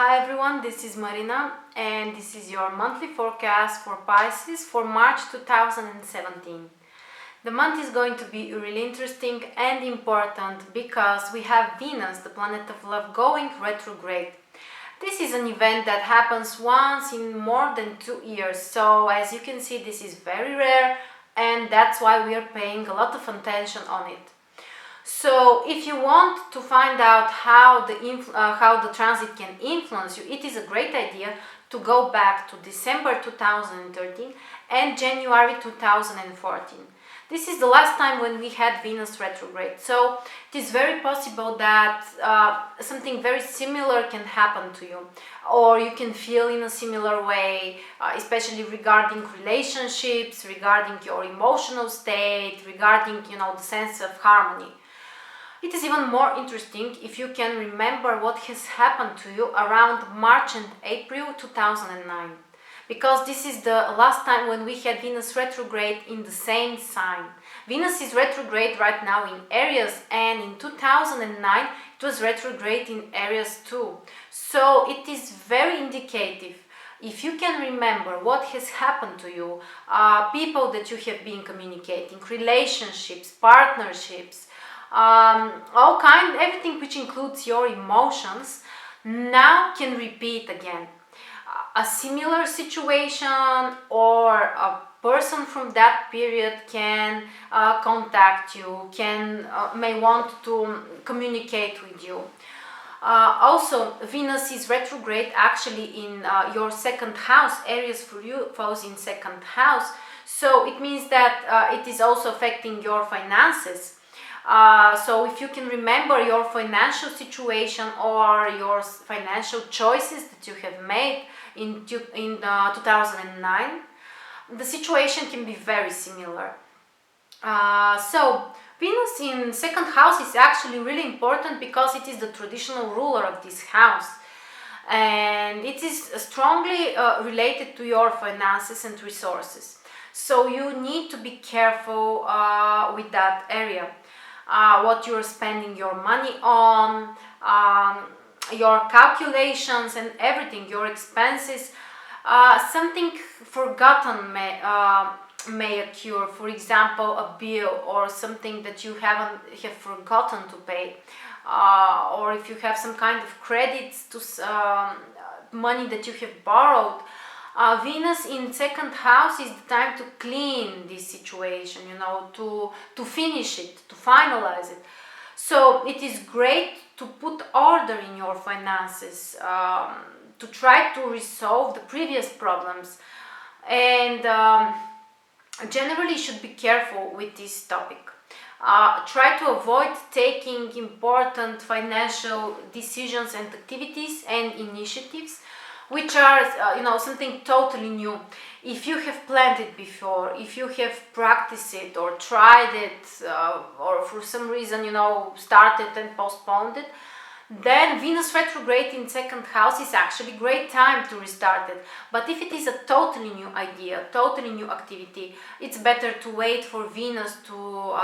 Hi everyone, this is Marina and this is your monthly forecast for Pisces for March 2017. The month is going to be really interesting and important because we have Venus, the planet of love, going retrograde. This is an event that happens once in more than 2 years, so as you can see this is very rare and that's why we are paying a lot of attention on it. So if you want to find out how the transit can influence you, it is a great idea to go back to December 2013 and January 2014. This is the last time when we had Venus retrograde, so it is very possible that something very similar can happen to you, or you can feel in a similar way, especially regarding relationships, regarding your emotional state, regarding the sense of harmony. It is even more interesting if you can remember what has happened to you around March and April 2009, because this is the last time when we had Venus retrograde in the same sign. Venus is retrograde right now in Aries, and in 2009 it was retrograde in Aries too. So it is very indicative. If you can remember what has happened to you, people that you have been communicating, relationships, partnerships, everything which includes your emotions, now can repeat again. A similar situation or a person from that period can contact you, may want to communicate with you. Also, Venus is retrograde actually in your second house. Aries for you falls in second house, so it means that it is also affecting your finances. So if you can remember your financial situation or your financial choices that you have made in 2009, the situation can be very similar. So Venus in second house is actually really important because it is the traditional ruler of this house, and it is strongly related to your finances and resources. So you need to be careful with that area. What you're spending your money on, your calculations and everything, your expenses. Something forgotten may occur, for example a bill or something that you have forgotten to pay, or if you have some kind of credits to money that you have borrowed. Venus in second house is the time to clean this situation, to finish it, to finalize it. So it is great to put order in your finances, to try to resolve the previous problems, and generally you should be careful with this topic. Try to avoid taking important financial decisions and activities and initiatives which are something totally new. If you have planned it before, if you have practiced it or tried it, or for some reason started and postponed it, then Venus retrograde in second house is actually a great time to restart it. But if it is a totally new idea, totally new activity, it's better to wait for Venus to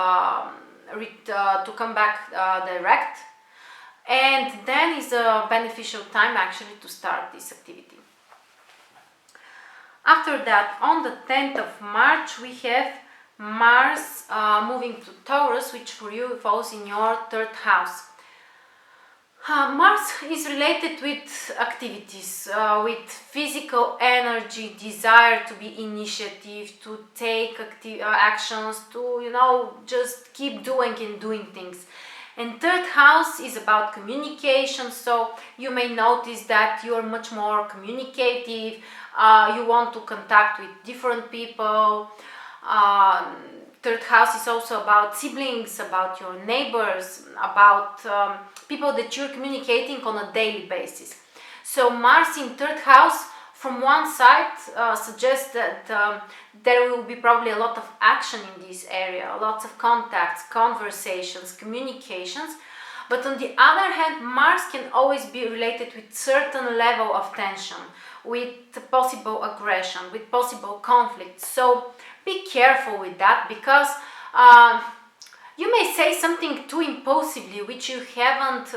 come back direct, and then is a beneficial time actually to start this activity. After that, on the 10th of March, we have Mars moving to Taurus, which for you falls in your third house. Mars is related with activities, with physical energy, desire to be initiative, to take actions, to just keep doing and doing things. And third house is about communication, so you may notice that you are much more communicative, you want to contact with different people. Third house is also about siblings, about your neighbors, about people that you're communicating on a daily basis. So Mars in third house, from one side, suggests that there will be probably a lot of action in this area, lots of contacts, conversations, communications. But on the other hand, Mars can always be related with certain level of tension, with possible aggression, with possible conflict. So be careful with that, because you may say something too impulsively, which you haven't,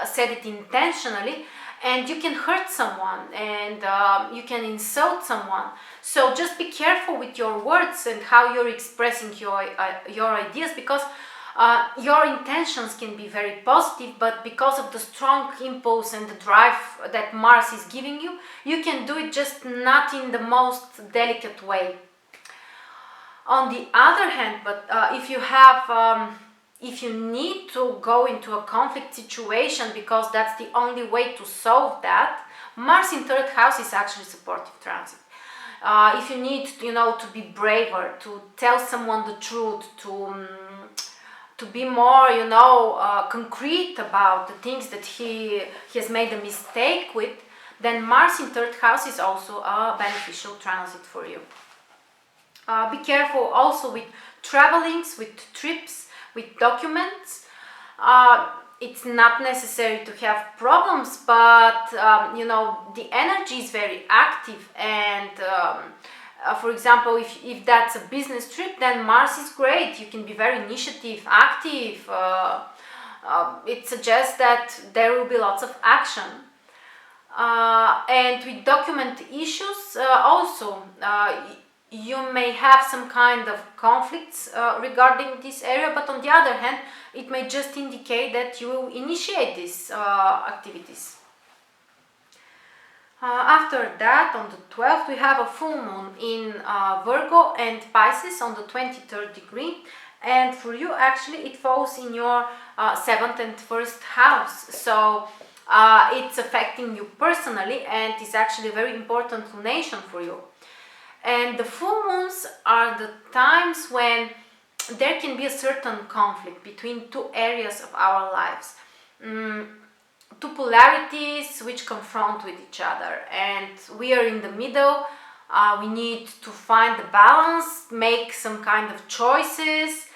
said it intentionally, and you can hurt someone, and you can insult someone. So just be careful with your words and how you're expressing your ideas, because your intentions can be very positive, but because of the strong impulse and the drive that Mars is giving you, you can do it just not in the most delicate way. On the other hand, but if you need to go into a conflict situation because that's the only way to solve that, Mars in third house is actually supportive transit. If you need, to be braver, to tell someone the truth, to be more, concrete about the things that he has made a mistake with, then Mars in third house is also a beneficial transit for you. Be careful also with travelings, with trips, with documents. It's not necessary to have problems, but the energy is very active, and for example, if that's a business trip, then Mars is great. You can be very initiative, active. It suggests that there will be lots of action. And with document issues also, you may have some kind of conflicts regarding this area, but on the other hand, it may just indicate that you will initiate these activities. After that, on the 12th, we have a full moon in Virgo and Pisces on the 23rd degree, and for you actually it falls in your 7th and 1st house, so it's affecting you personally, and it's actually a very important lunation for you. And the full moons are the times when there can be a certain conflict between two areas of our lives, two polarities which confront with each other, and we are in the middle. We need to find the balance, make some kind of choices,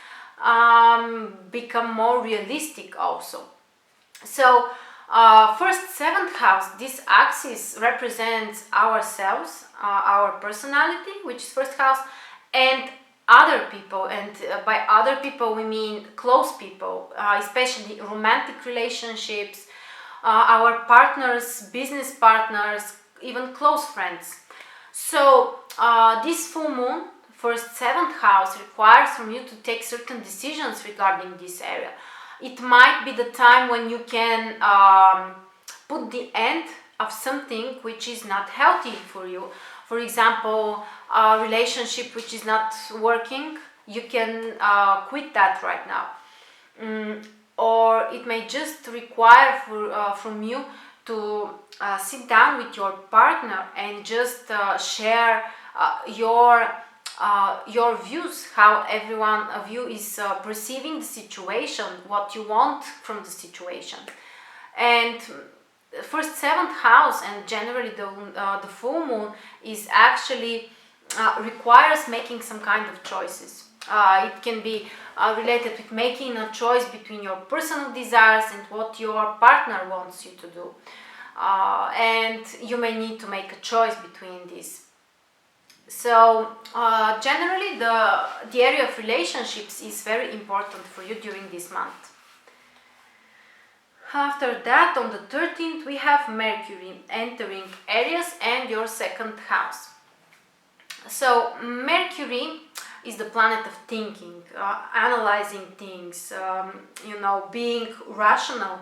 become more realistic also. So first, 7th house, this axis represents ourselves, our personality, which is first house, and other people. And by other people we mean close people, especially romantic relationships, our partners, business partners, even close friends. So this full moon, first 7th house, requires from you to take certain decisions regarding this area. It might be the time when you can put the end of something which is not healthy for you. For example, a relationship which is not working, you can quit that right now. Or it may just require from you to sit down with your partner and just share your views, how every one of you is perceiving the situation, what you want from the situation. And first 7th house, and generally the full moon, is actually requires making some kind of choices. It can be related with making a choice between your personal desires and what your partner wants you to do, and you may need to make a choice between these. So generally the area of relationships is very important for you during this month. After that, on the 13th, we have Mercury entering Aries and your 2nd house. So Mercury is the planet of thinking, analyzing things, being rational.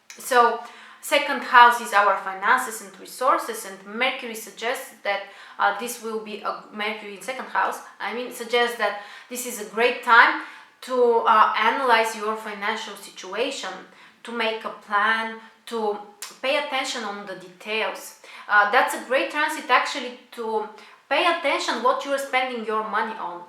So 2nd house is our finances and resources, and Mercury suggests that this will be a Mercury in 2nd house. Suggests that this is a great time to analyze your financial situation, to make a plan, to pay attention on the details. That's a great transit actually to pay attention what you are spending your money on.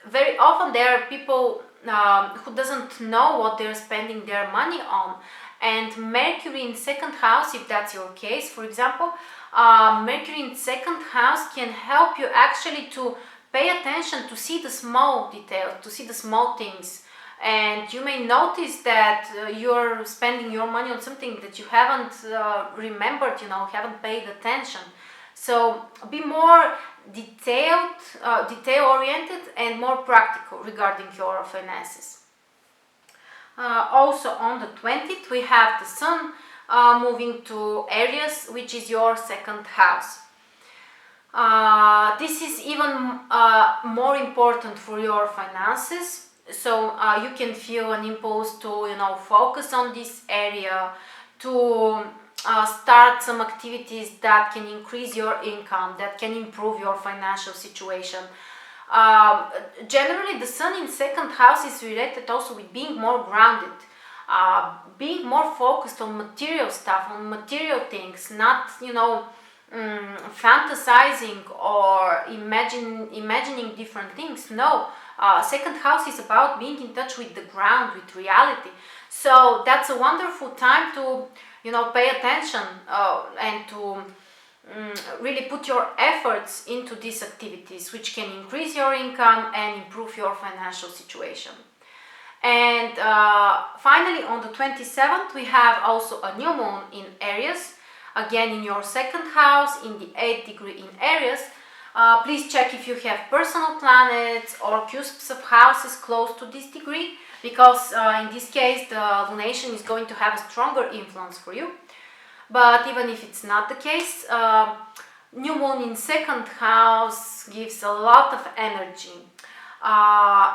Very often there are people who doesn't know what they're spending their money on, and Mercury in 2nd house, if that's your case, for example, Mercury in 2nd house can help you actually to pay attention, to see the small details, to see the small things. And you may notice that you're spending your money on something that you haven't remembered, haven't paid attention. So be more detail-oriented and more practical regarding your finances. Also on the 20th, we have the Sun moving to Aries, which is your second house. This is even more important for your finances. So you can feel an impulse to, focus on this area, to start some activities that can increase your income, that can improve your financial situation. Generally, the sun in second house is related also with being more grounded, being more focused on material stuff, on material things, not, fantasizing or imagining different things. No, second house is about being in touch with the ground, with reality. So that's a wonderful time to, pay attention and to really put your efforts into these activities, which can increase your income and improve your financial situation. And finally, on the 27th, we have also a new moon in Aries, again in your second house, in the 8th degree in Aries. Please check if you have personal planets or cusps of houses close to this degree, because in this case the lunation is going to have a stronger influence for you. But even if it's not the case, new moon in second house gives a lot of energy.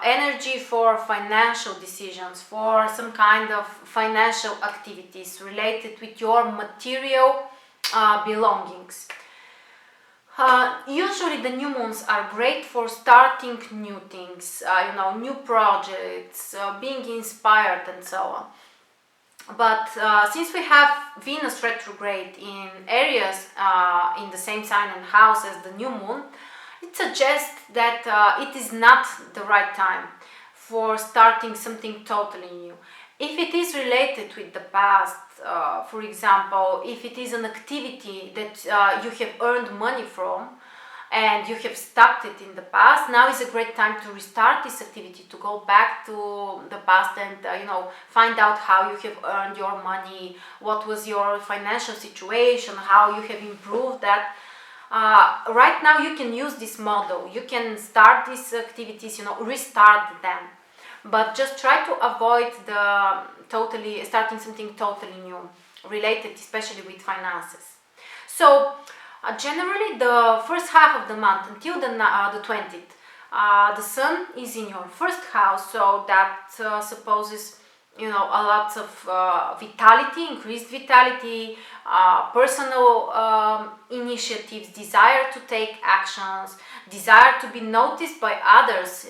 Energy for financial decisions, for some kind of financial activities related with your material belongings. Usually the new moons are great for starting new things, new projects, being inspired and so on. But since we have Venus retrograde in Aries in the same sign and house as the new moon, it suggests that it is not the right time for starting something totally new. If it is related with the past, for example, if it is an activity that you have earned money from and you have stopped it in the past, now is a great time to restart this activity, to go back to the past and find out how you have earned your money, what was your financial situation, how you have improved that. Right now you can use this model, you can start these activities, restart them, but just try to avoid starting something totally new, related especially with finances. So generally the first half of the month until the 20th, the sun is in your first house, so that supposes a lot of vitality, increased vitality, personal initiatives, desire to take actions, desire to be noticed by others,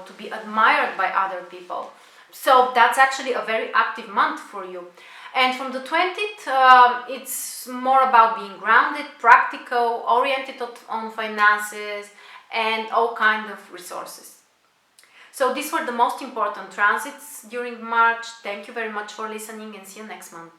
to be admired by other people. So that's actually a very active month for you. And from the 20th, it's more about being grounded, practical, oriented on finances, and all kinds of resources. So these were the most important transits during March. Thank you very much for listening and see you next month.